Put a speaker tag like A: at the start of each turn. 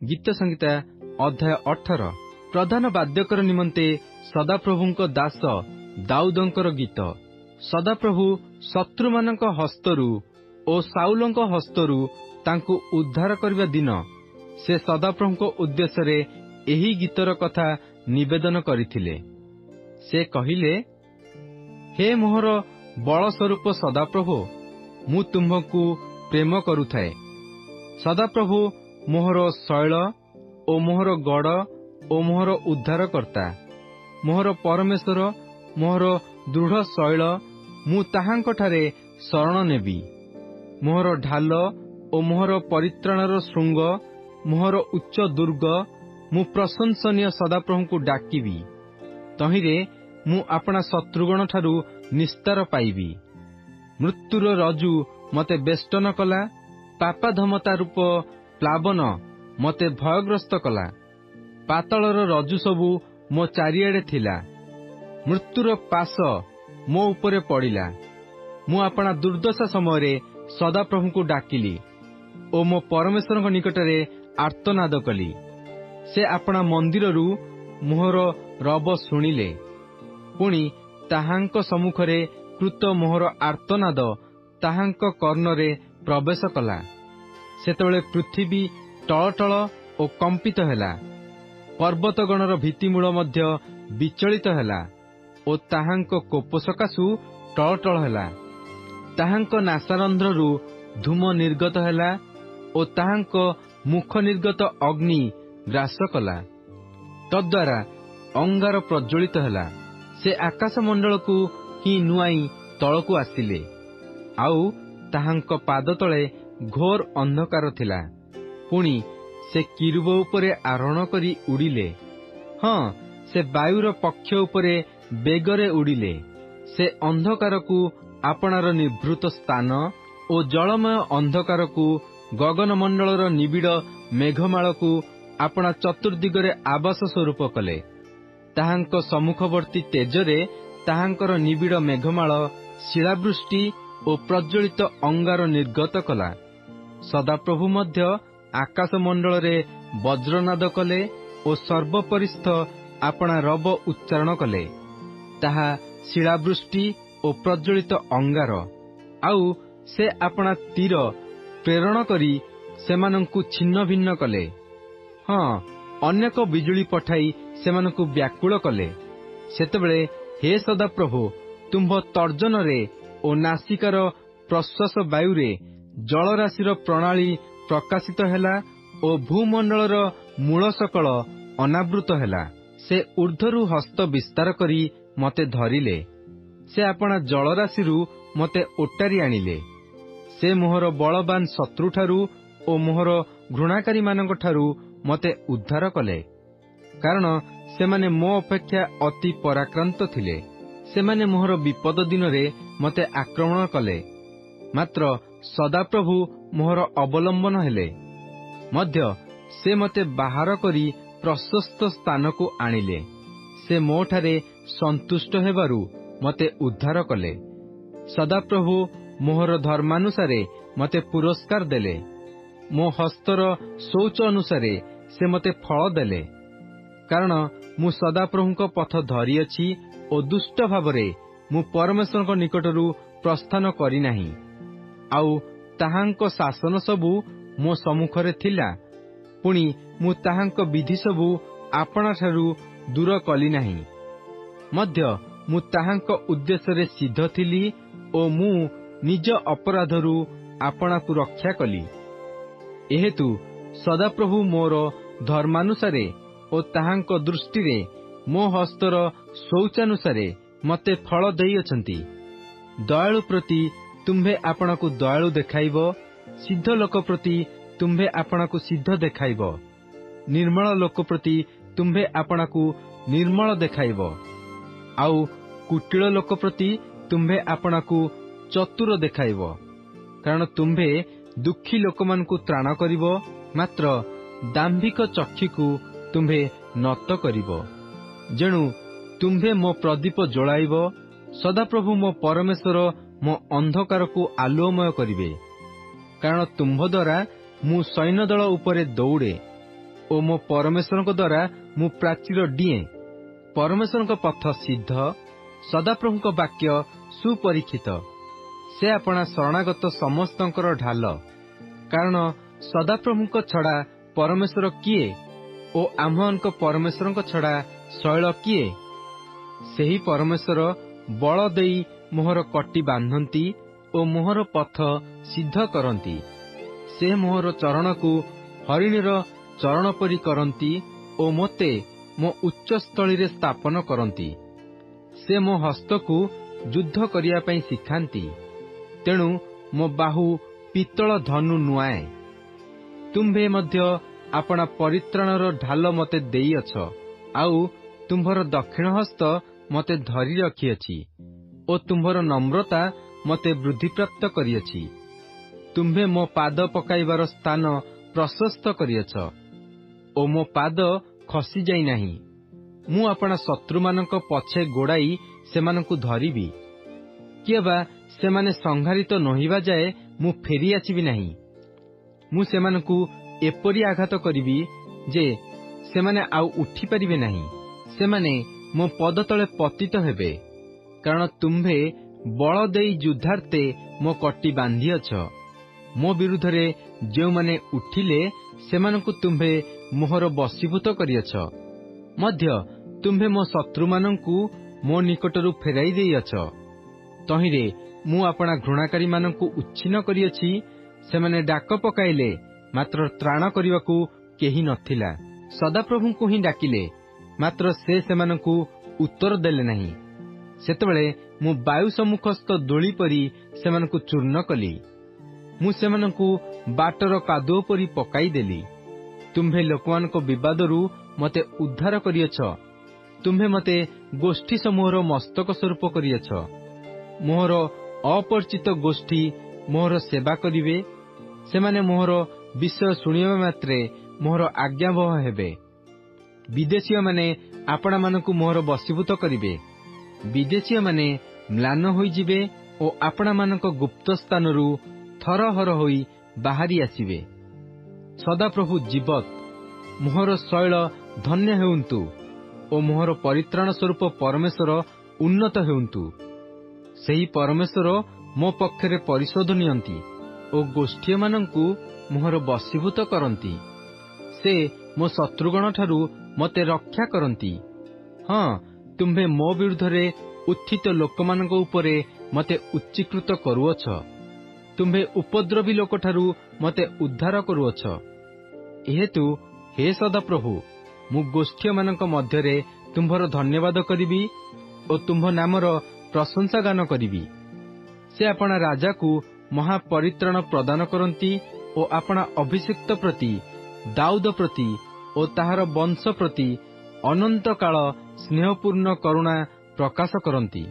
A: गीत संहिता अध्याय 18 प्रधान वाद्यकर निमंते सदाप्रभुଙ୍କ दास दाऊदଙ୍କର गीत। सदाप्रभु शत्रु ମାନଙ୍କ हस्तरू ଓ ସାଉଲଙ୍କ ହସ୍ତରୁ ତାଙ୍କୁ ଉଦ୍ଧାର କରିବା ଦିନ ସେ ସଦାପ୍ରଭୁଙ୍କ ଉଦ୍ଦେଶ୍ୟରେ ଏହି ଗୀତର କଥା ନିବେଦନ କରିଥିଲେ। ସେ କହିଲେ, ହେ ମୋହର ବଳ ସ୍ୱରୂପ ସଦାପ୍ରଭୁ, ମୁଁ ତୁମ୍ଭଙ୍କୁ ପ୍ରେମ କରୁଥାଏ। ସଦାପ୍ରଭୁ ମୋହର ଶୈଳ ଓ ମୋହର ଗଡ଼ ଓ ମୋହର ଉଦ୍ଧାରକର୍ତ୍ତା, ମୋହର ପରମେଶ୍ୱର, ମୋହର ଦୃଢ଼ ଶୈଳ, ମୁଁ ତାହାଙ୍କଠାରେ ଶରଣ ନେବି। ମୋହର ଢାଲ ଓ ମୋହର ପରିତ୍ରାଣର ଶୃଙ୍ଗ, ମୋହର ଉଚ୍ଚ ଦୁର୍ଗ, ମୁଁ ପ୍ରଶଂସନୀୟ ସଦାପ୍ରଭୁଙ୍କୁ ଡାକିବି। ତହିଁରେ ମୁଁ ଆପଣା ଶତ୍ରୁଗଣଠାରୁ ନିସ୍ତାର ପାଇବି। ମୃତ୍ୟୁର ରଜୁ ମତେ ବେଷ୍ଟନ କଲା, ପାପାଧମତା ରୂପ ପ୍ଲାବନ ମତେ ଭୟଗ୍ରସ୍ତ କଲା। ପାତାଳର ରଜୁ ସବୁ ମୋ ଚାରିଆଡ଼େ ଥିଲା, ମୃତ୍ୟୁର ପାଶ ମୋ ଉପରେ ପଡ଼ିଲା। ମୁଁ ଆପଣା ଦୁର୍ଦ୍ଦଶା ସମୟରେ ସଦାପ୍ରଭୁଙ୍କୁ ଡାକିଲି ଓ ମୋ ପରମେଶ୍ୱରଙ୍କ ନିକଟରେ ଆର୍ତ୍ତନାଦ କଲି। ସେ ଆପଣା ମନ୍ଦିରରୁ ମୋହର ରବ ଶୁଣିଲେ। ପୁଣି ତାହାଙ୍କ ସମ୍ମୁଖରେ କୃତ ମୋହର ଆର୍ତ୍ତନାଦ ତାହାଙ୍କ କର୍ଣ୍ଣରେ ପ୍ରବେଶ କଲା। ସେତେବେଳେ ପୃଥିବୀ ଟଳଟଳ ଓ କମ୍ପିତ ହେଲା, ପର୍ବତଗଣର ଭିତ୍ତିମୂଳ ମଧ୍ୟ ବିଚଳିତ ହେଲା ଓ ତାହାଙ୍କ କୋପ ସକାଶୁ ଟଳଟଳ ହେଲା। ତାହାଙ୍କ ନାସାରନ୍ଧ୍ରରୁ ଧୂମ ନିର୍ଗତ ହେଲା ଓ ତାହାଙ୍କ ମୁଖ ନିର୍ଗତ ଅଗ୍ନି ଗ୍ରାସ କଲା। ତଦ୍ୱାରା ଅଙ୍ଗାର ପ୍ରଜ୍ୱଳିତ ହେଲା। ସେ ଆକାଶମଣ୍ଡଳକୁ ହିଁ ନୁଆଇଁ ତଳକୁ ଆସିଲେ, ଆଉ ତାହାଙ୍କ ପାଦ ତଳେ ଘୋର ଅନ୍ଧକାର ଥିଲା। ପୁଣି ସେ କିରୁବ ଉପରେ ଆରୋହଣ କରି ଉଡ଼ିଲେ। ହଁ, ସେ ବାୟୁର ପକ୍ଷ ଉପରେ ବେଗରେ ଉଡ଼ିଲେ। ସେ ଅନ୍ଧକାରକୁ ଆପଣାର ନିଭୃତ ସ୍ଥାନ ଓ ଜଳମୟ ଅନ୍ଧକାରକୁ, ଗଗନମଣ୍ଡଳର ନିବିଡ଼ ମେଘମାଳକୁ ଆପଣା ଚତୁର୍ଦିଗରେ ଆବାସ ସ୍ୱରୂପ କଲେ। ତାହାଙ୍କ ସମ୍ମୁଖବର୍ତ୍ତୀ ତେଜରେ ତାହାଙ୍କର ନିବିଡ଼ ମେଘମାଳ ଶିଳାବୃଷ୍ଟି ଓ ପ୍ରଜ୍ୱଳିତ ଅଙ୍ଗାର ନିର୍ଗତ କଲା। ସଦାପ୍ରଭୁ ମଧ୍ୟ ଆକାଶମଣ୍ଡଳରେ ବଜ୍ରନାଦ କଲେ ଓ ସର୍ବୋପରିସ୍ଥ ଆପଣା ରବ ଉଚ୍ଚାରଣ କଲେ। ତାହା ଶିଳାବୃଷ୍ଟି ଓ ପ୍ରଜ୍ୱଳିତ ଅଙ୍ଗାର। ଆଉ ସେ ଆପଣା ତୀର ପ୍ରେରଣ କରି ସେମାନଙ୍କୁ ଛିନ୍ନ ଭିନ୍ନ କଲେ। ହଁ, ଅନେକ ବିଜୁଳି ପଠାଇ ସେମାନଙ୍କୁ ବ୍ୟାକୁଳ କଲେ। ସେତେବେଳେ ହେ ସଦାପ୍ରଭୁ, ତୁମ୍ଭ ତର୍ଜନରେ ଓ ନାସିକାର ପ୍ରଶ୍ୱାସ ବାୟୁରେ ଜଳରାଶିର ପ୍ରଣାଳୀ ପ୍ରକାଶିତ ହେଲା ଓ ଭୂମଣ୍ଡଳର ମୂଳ ସକଳ ଅନାବୃତ ହେଲା। ସେ ଊର୍ଦ୍ଧ୍ୱରୁ ହସ୍ତ ବିସ୍ତାର କରି ମତେ ଧରିଲେ। ସେ ଆପଣା ଜଳରାଶିରୁ ମତେ ଓଟାରି ଆଣିଲେ। ସେ ମୋହର ବଳବାନ ଶତ୍ରୁଠାରୁ ଓ ମୋହର ଘୃଣାକାରୀମାନଙ୍କଠାରୁ ମତେ ଉଦ୍ଧାର କଲେ। କାରଣ ସେମାନେ ମୋ ଅପେକ୍ଷା ଅତି ପରାକ୍ରାନ୍ତ ଥିଲେ। ସେମାନେ ମୋହର ବିପଦ ଦିନରେ ମତେ ଆକ୍ରମଣ କଲେ। ମାତ୍ର ସଦାପ୍ରଭୁ ମୋହର ଅବଲମ୍ବନ ହେଲେ ମଧ୍ୟ ସେ ମତେ ବାହାର କରି ପ୍ରଶସ୍ତ ସ୍ଥାନକୁ ଆଣିଲେ। ସେ ମୋଠାରେ ସନ୍ତୁଷ୍ଟ ହେବାରୁ ମତେ ଉଦ୍ଧାର କଲେ। ସଦାପ୍ରଭୁ ମୋହର ଧର୍ମାନୁସାରେ ମତେ ପୁରସ୍କାର ଦେଲେ। ମୋ ହସ୍ତର ଶୌଚ ଅନୁସାରେ ସେ ମତେ ଫଳ ଦେଲେ। କାରଣ ମୁଁ ସଦାପ୍ରଭୁଙ୍କ ପଥ ଧରିଅଛି ଓ ଦୁଷ୍ଟ ଭାବରେ ମୁଁ ପରମେଶ୍ୱରଙ୍କ ନିକଟରୁ ପ୍ରସ୍ଥାନ କରିନାହିଁ। ଆଉ ତାହାଙ୍କ ଶାସନ ସବୁ ମୋ ସମ୍ମୁଖରେ ଥିଲା। ପୁଣି ମୁଁ ତାହାଙ୍କ ବିଧି ସବୁ ଆପଣାଠାରୁ ଦୂର କଲି ନାହିଁ। ମଧ୍ୟ ମୁଁ ତାହାଙ୍କ ଉଦ୍ଦେଶ୍ୟରେ ସିଦ୍ଧ ଥିଲି ଓ ମୁଁ ନିଜ ଅପରାଧରୁ ଆପଣାକୁ ରକ୍ଷା କଲି। ଏହେତୁ ସଦାପ୍ରଭୁ ମୋର ଧର୍ମାନୁସାରେ ଓ ତାହାଙ୍କ ଦୃଷ୍ଟିରେ ମୋ ହସ୍ତର ଶୌଚାନୁସାରେ ମତେ ଫଳ ଦେଇଅଛନ୍ତି। ଦୟାଳୁ ପ୍ରତି ତୁମ୍ଭେ ଆପଣାକୁ ଦୟାଳୁ ଦେଖାଇବ, ସିଦ୍ଧ ଲୋକ ପ୍ରତି ତୁମ୍ଭେ ଆପଣାକୁ ସିଦ୍ଧ ଦେଖାଇବ, ନିର୍ମଳ ଲୋକ ପ୍ରତି ତୁମ୍ଭେ ଆପଣାକୁ ନିର୍ମଳ ଦେଖାଇବ, ଆଉ କୁଟିଳ ଲୋକ ପ୍ରତି ତୁମ୍ଭେ ଆପଣାକୁ ଚତୁର ଦେଖାଇବ। କାରଣ ତୁମ୍ଭେ ଦୁଃଖୀ ଲୋକମାନଙ୍କୁ ତ୍ରାଣ କରିବ, ମାତ୍ର ଦାମ୍ଭିକ ଚକ୍ଷୁକୁ ତୁମ୍ଭେ ନତ କରିବ। ଯେଣୁ ତୁମ୍ଭେ ମୋ ପ୍ରଦୀପ ଜଳାଇବ। ସଦାପ୍ରଭୁ ମୋ ପରମେଶ୍ୱର ମୋ ଅନ୍ଧକାରକୁ ଆଲୁଅମୟ କରିବେ। କାରଣ ତୁମ୍ଭ ଦ୍ୱାରା ମୁଁ ସୈନ୍ୟଦଳ ଉପରେ ଦୌଡ଼େ ଓ ମୋ ପରମେଶ୍ୱରଙ୍କ ଦ୍ୱାରା ମୁଁ ପ୍ରାଚୀର ଡିଏଁ। ପରମେଶ୍ୱରଙ୍କ ପଥ ସିଦ୍ଧ, ସଦାପ୍ରଭୁଙ୍କ ବାକ୍ୟ ସୁପରୀକ୍ଷିତ। ସେ ଆପଣା ଶରଣାଗତ ସମସ୍ତଙ୍କର ଢାଲ। କାରଣ ସଦାପ୍ରଭୁଙ୍କ ଛଡ଼ା ପରମେଶ୍ୱର କିଏ ଓ ଆମ୍ଭମାନଙ୍କ ପରମେଶ୍ୱରଙ୍କ ଛଡ଼ା ଶୈଳ କିଏ? ସେହି ପରମେଶ୍ୱର ବଳ ଦେଇ ମୋହର କଟି ବାନ୍ଧନ୍ତି ଓ ମୋହର ପଥ ସିଦ୍ଧ କରନ୍ତି। ସେ ମୋହର ଚରଣକୁ ହରିଣୀର ଚରଣ ପରି କରନ୍ତି ଓ ମୋତେ ମୋ ଉଚ୍ଚସ୍ଥଳୀରେ ସ୍ଥାପନ କରନ୍ତି। ସେ ମୋ ହସ୍ତକୁ ଯୁଦ୍ଧ କରିବା ପାଇଁ ଶିଖାନ୍ତି, ତେଣୁ ମୋ ବାହୁ ପିତ୍ତଳ ଧନୁ ନୁଆଏ। ତୁମ୍ଭେ ମଧ୍ୟ ଆପଣା ପରିତ୍ରାଣର ଢାଲ ମୋତେ ଦେଇଅଛ, ଆଉ ତୁମ୍ଭର ଦକ୍ଷିଣ ହସ୍ତ ମୋତେ ଧରି ରଖିଅଛି ଓ ତୁମ୍ଭର ନମ୍ରତା ମୋତେ ବୃଦ୍ଧିପ୍ରାପ୍ତ କରିଅଛି। ତୁମ୍ଭେ ମୋ ପାଦ ପକାଇବାର ସ୍ଥାନ ପ୍ରଶସ୍ତ କରିଅଛ ଓ ମୋ ପାଦ ଖସିଯାଇ ନାହିଁ। ମୁଁ ଆପଣା ଶତ୍ରୁମାନଙ୍କ ପଛେ ଗୋଡ଼ାଇ ସେମାନଙ୍କୁ ଧରିବି। କିଏ ବା ସେମାନେ ସଂହାରିତ ନୋହିବା ଯାଏ ମୁଁ ଫେରି ଆସିବି ନାହିଁ। ମୁଁ ସେମାନଙ୍କୁ ଏପରି ଆଘାତ କରିବି ଯେ ସେମାନେ ଆଉ ଉଠିପାରିବେ ନାହିଁ। ସେମାନେ ମୋ ପଦ ତଳେ ପତିତ ହେବେ, କାରଣ ତୁମ୍ଭେ ବଳ ଦେଇ ଯୁଦ୍ଧାର୍ଥେ ମୋ କଟି ବାନ୍ଧିଅଛ। ମୋ ବିରୁଦ୍ଧରେ ଯେଉଁମାନେ ଉଠିଲେ ସେମାନଙ୍କୁ ତୁମ୍ଭେ ମୋହର ବଶୀଭୂତ କରିଅଛ। ମଧ୍ୟ ତୁମ୍ଭେ ମୋ ଶତ୍ରୁମାନଙ୍କୁ ମୋ ନିକଟରୁ ଫେରାଇ ଦେଇଅଛ। ତହିଁରେ ମୁଁ ଆପଣା ଘୃଣାକାରୀମାନଙ୍କୁ ଉଚ୍ଛିନ୍ନ କରିଅଛି। ସେମାନେ ଡାକ ପକାଇଲେ, ମାତ୍ର ତ୍ରାଣ କରିବାକୁ କେହି ନଥିଲା। ସଦାପ୍ରଭୁଙ୍କୁ ହିଁ ଡାକିଲେ, ମାତ୍ର ସେ ସେମାନଙ୍କୁ ଉତ୍ତର ଦେଲେ ନାହିଁ। ସେତେବେଳେ ମୁଁ ବାୟୁ ସମ୍ମୁଖସ୍ଥ ଦୋଳି ପରି ସେମାନଙ୍କୁ ଚୂର୍ଣ୍ଣ କଲି। ମୁଁ ସେମାନଙ୍କୁ ବାଟର କାଦୁଅ ପରି ପକାଇଦେଲି। ତୁମ୍ଭେ ଲୋକମାନଙ୍କ ବିବାଦରୁ ମୋତେ ଉଦ୍ଧାର କରିଅଛ। ତୁମ୍ଭେ ମୋତେ ଗୋଷ୍ଠୀ ସମୂହର ମସ୍ତକ ସ୍ୱରୂପ କରିଅଛ। ମୋହର ଅପରିଚିତ ଗୋଷ୍ଠୀ ମୋହର ସେବା କରିବେ। ସେମାନେ ମୋହର ବିଷୟ ଶୁଣିବା ମାତ୍ରେ ମୋହର ଆଜ୍ଞାବହ ହେବେ। ବିଦେଶୀୟମାନେ ଆପଣାମାନଙ୍କୁ ମୋହର ବଶୀଭୂତ କରିବେ। ବିଦେଶୀୟମାନେ ମ୍ଳାନ ହୋଇଯିବେ ଓ ଆପଣାମାନଙ୍କ ଗୁପ୍ତ ସ୍ଥାନରୁ ଥରହର ହୋଇ ବାହାରି ଆସିବେ। ସଦାପ୍ରଭୁ ଜୀବତ, ମୋହର ଶୈଳ ଧନ୍ୟ ହେଉନ୍ତୁ ଓ ମୋହର ପରିତ୍ରାଣ ସ୍ୱରୂପ ପରମେଶ୍ୱର ଉନ୍ନତ ହେଉନ୍ତୁ। ସେହି ପରମେଶ୍ୱର ମୋ ପକ୍ଷରେ ପରିଶୋଧ ନିଅନ୍ତି ଓ ଗୋଷ୍ଠୀୟମାନଙ୍କୁ ମୋହର ବଶୀଭୂତ କରନ୍ତି। ସେ ମୋ ଶତ୍ରୁଗଣଠାରୁ ମୋତେ ରକ୍ଷା କରନ୍ତି। ହଁ, ତୁମ୍ଭେ ମୋ ବିରୁଦ୍ଧରେ ଉତ୍ଥିତ ଲୋକମାନଙ୍କ ଉପରେ ମୋତେ ଉଚ୍ଚୀକୃତ କରୁଅଛ। ତୁମ୍ଭେ ଉପଦ୍ରବୀ ଲୋକଠାରୁ ମୋତେ ଉଦ୍ଧାର କରୁଅଛ। ଏହେତୁ ହେ ସଦାପ୍ରଭୁ, ମୁଁ ଗୋଷ୍ଠୀୟମାନଙ୍କ ମଧ୍ୟରେ ତୁମ୍ଭର ଧନ୍ୟବାଦ କରିବି ଓ ତୁମ୍ଭ ନାମର ପ୍ରଶଂସା ଗାନ କରିବି। ସେ ଆପଣା ରାଜାକୁ ମହାପରିତ୍ରାଣ ପ୍ରଦାନ କରନ୍ତି ଓ ଆପଣା ଅଭିଷିକ୍ତ ପ୍ରତି, ଦାଉଦ ପ୍ରତି ଓ ତାହାର ବଂଶ ପ୍ରତି ଅନନ୍ତକାଳ ସ୍ନେହପୂର୍ଣ୍ଣ କରୁଣା ପ୍ରକାଶ କରନ୍ତି।